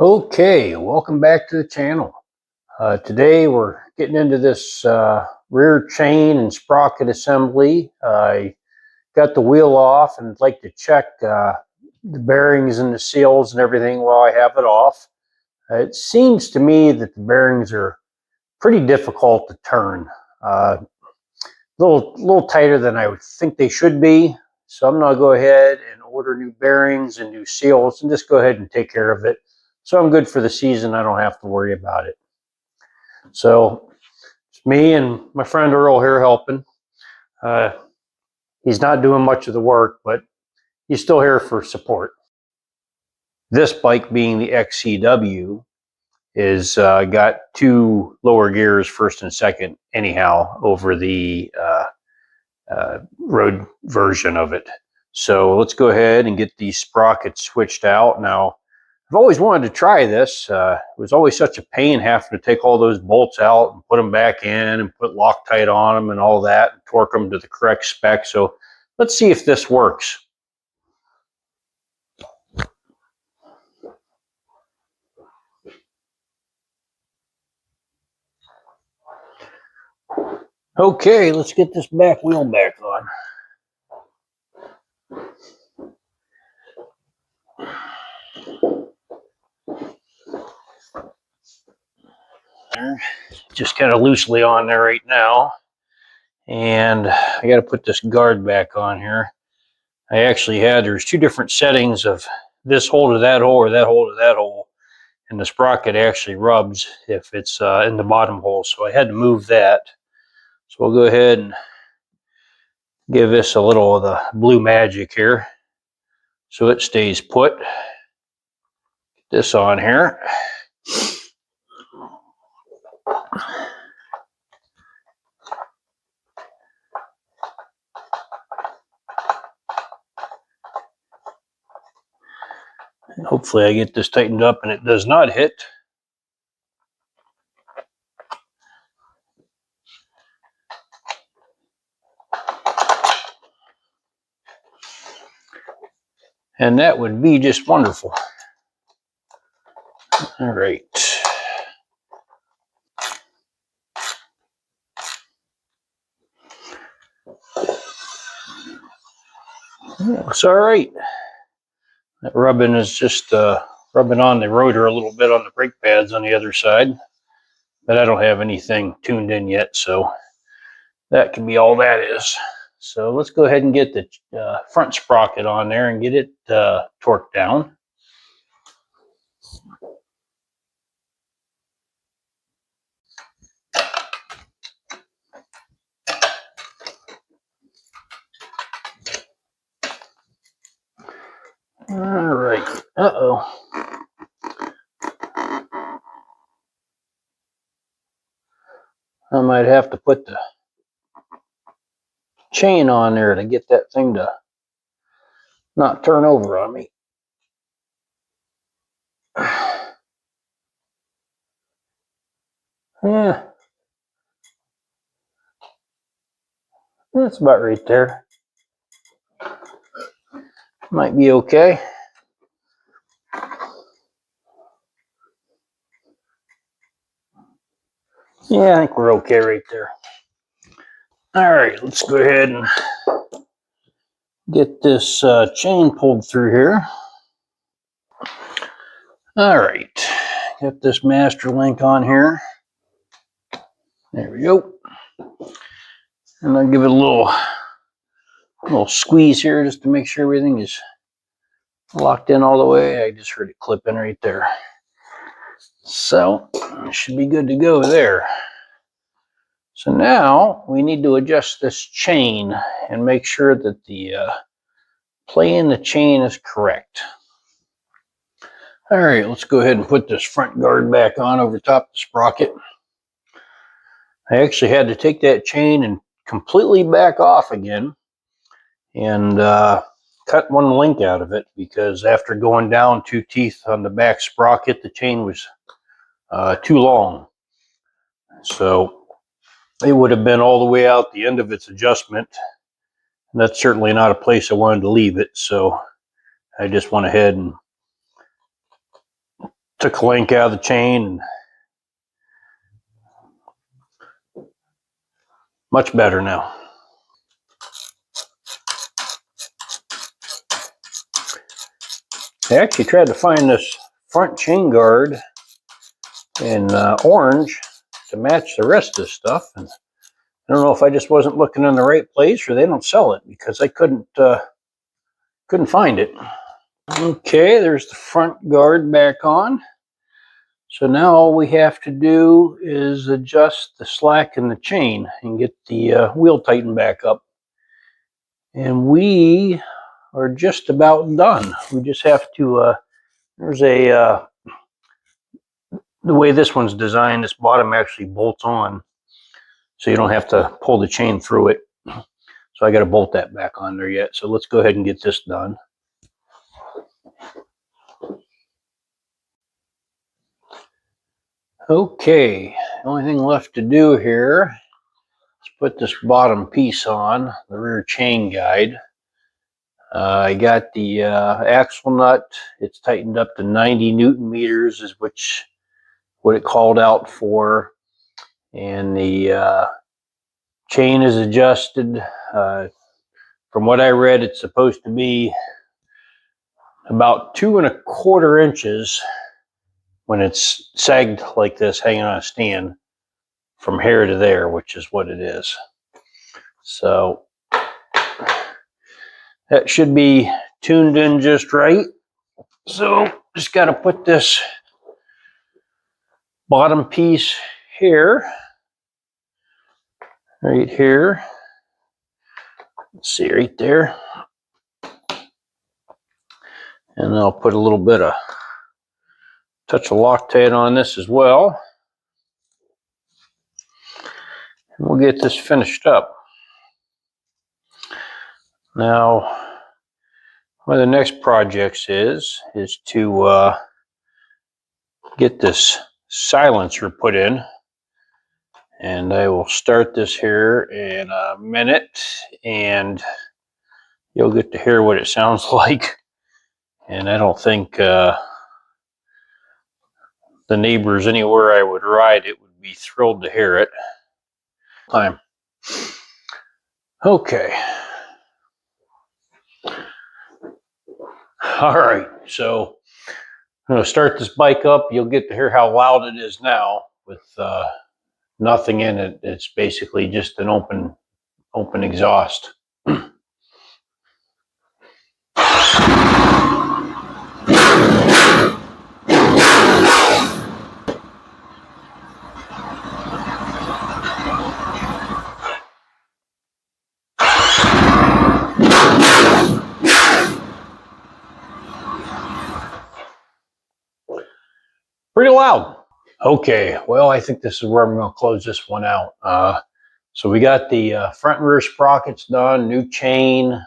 Okay, welcome back to the channel. Today we're getting into this rear chain and sprocket assembly. I got the wheel off and I'd like to check the bearings and the seals and everything while I have it off. It seems to me that the bearings are pretty difficult to turn. A little tighter than I would think they should be. So I'm going to go ahead and order new bearings and new seals and just go ahead and take care of it. So I'm good for the season. I don't have to worry about it. So it's me and my friend Earl here helping. He's not doing much of the work, but he's still here for support. This bike, being the XCW, is got two lower gears, first and second, anyhow, over the road version of it. So let's go ahead and get these sprockets switched out. Now, I've always wanted to try this. It was always such a pain having to take all those bolts out and put them back in and put Loctite on them and all that, and torque them to the correct spec. So let's see if this works. Okay, let's get this back wheel back on. Just kind of loosely on there right now. And I got to put this guard back on here. I actually there's two different settings of this hole to that hole or that hole to that hole. And the sprocket actually rubs if it's in the bottom hole. So I had to move that. So we'll go ahead and give this a little of the blue magic here so it stays put. Get this on here. And hopefully I get this tightened up and it does not hit. And that would be just wonderful. All right. Looks all right. That rubbing is just rubbing on the rotor a little bit on the brake pads on the other side. But I don't have anything tuned in yet, so that can be all that is. So let's go ahead and get the front sprocket on there and get it torqued down. All right. Uh-oh. I might have to put the chain on there to get that thing to not turn over on me. Yeah. That's about right there. Might be okay. Yeah, I think we're okay right there. All right, let's go ahead and get this chain pulled through here. All right, got this master link on here. There we go. And I'll give it a little squeeze here just to make sure everything is locked in all the way. I just heard it clipping right there. So it should be good to go there. So now we need to adjust this chain and make sure that the play in the chain is correct. All right, let's go ahead and put this front guard back on over top of the sprocket. I actually had to take that chain and completely back off again and cut one link out of it, because after going down 2 teeth on the back sprocket, the chain was too long. So it would have been all the way out the end of its adjustment. And that's certainly not a place I wanted to leave it. So I just went ahead and Took a link out of the chain, and much better now. I actually tried to find this front chain guard in orange to match the rest of the stuff, and I don't know if I just wasn't looking in the right place or they don't sell it, because I couldn't find it. Okay, there's the front guard back on. So now all we have to do is adjust the slack in the chain and get the wheel tightened back up. And we are just about done. We just have to, there's the way this one's designed, this bottom actually bolts on, so you don't have to pull the chain through it. So I got to bolt that back on there yet. So let's go ahead and get this done. Okay, the only thing left to do here is put this bottom piece on, the rear chain guide. I got the axle nut. It's tightened up to 90 Newton meters, is what it called out for. And the chain is adjusted. From what I read, it's supposed to be about 2 1/4 inches when it's sagged like this, hanging on a stand, from here to there, which is what it is. So that should be tuned in just right. So just got to put this bottom piece here, right here. Let's see, right there. And I'll put a little bit of touch of Loctite on this as well. And we'll get this finished up. Now, one of the next projects is to get this silencer put in. And I will start this here in a minute, and you'll get to hear what it sounds like. And I don't think the neighbors anywhere I would ride it would be thrilled to hear it. Okay. All right, so I'm going to start this bike up. You'll get to hear how loud it is now with nothing in it. It's basically just an open exhaust. Pretty loud. Okay, well, I think this is where I'm going to close this one out. So we got the front and rear sprockets done, new chain,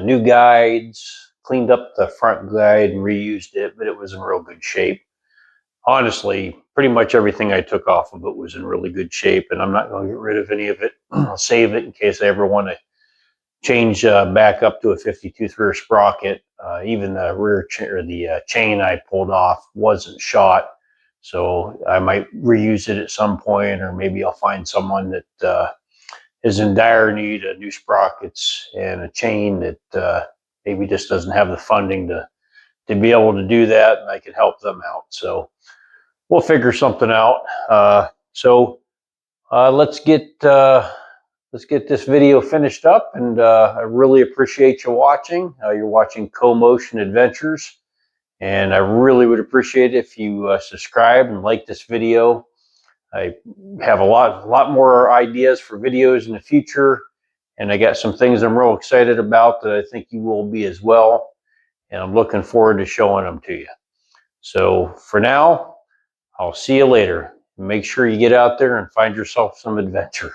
new guides, cleaned up the front guide and reused it, but it was in real good shape. Honestly, pretty much everything I took off of it was in really good shape, and I'm not going to get rid of any of it. I'll save it in case I ever want to change back up to a 52th rear sprocket. Even the rear chain I pulled off wasn't shot, so I might reuse it at some point, or maybe I'll find someone that is in dire need of new sprockets and a chain that maybe just doesn't have the funding to be able to do that, and I can help them out. So we'll figure something out. Let's get this video finished up, and I really appreciate you watching. You're watching Co-Motion Adventures, and I really would appreciate it if you subscribe and like this video. I have a lot more ideas for videos in the future, and I got some things I'm real excited about that I think you will be as well, and I'm looking forward to showing them to you. So for now, I'll see you later. Make sure you get out there and find yourself some adventure.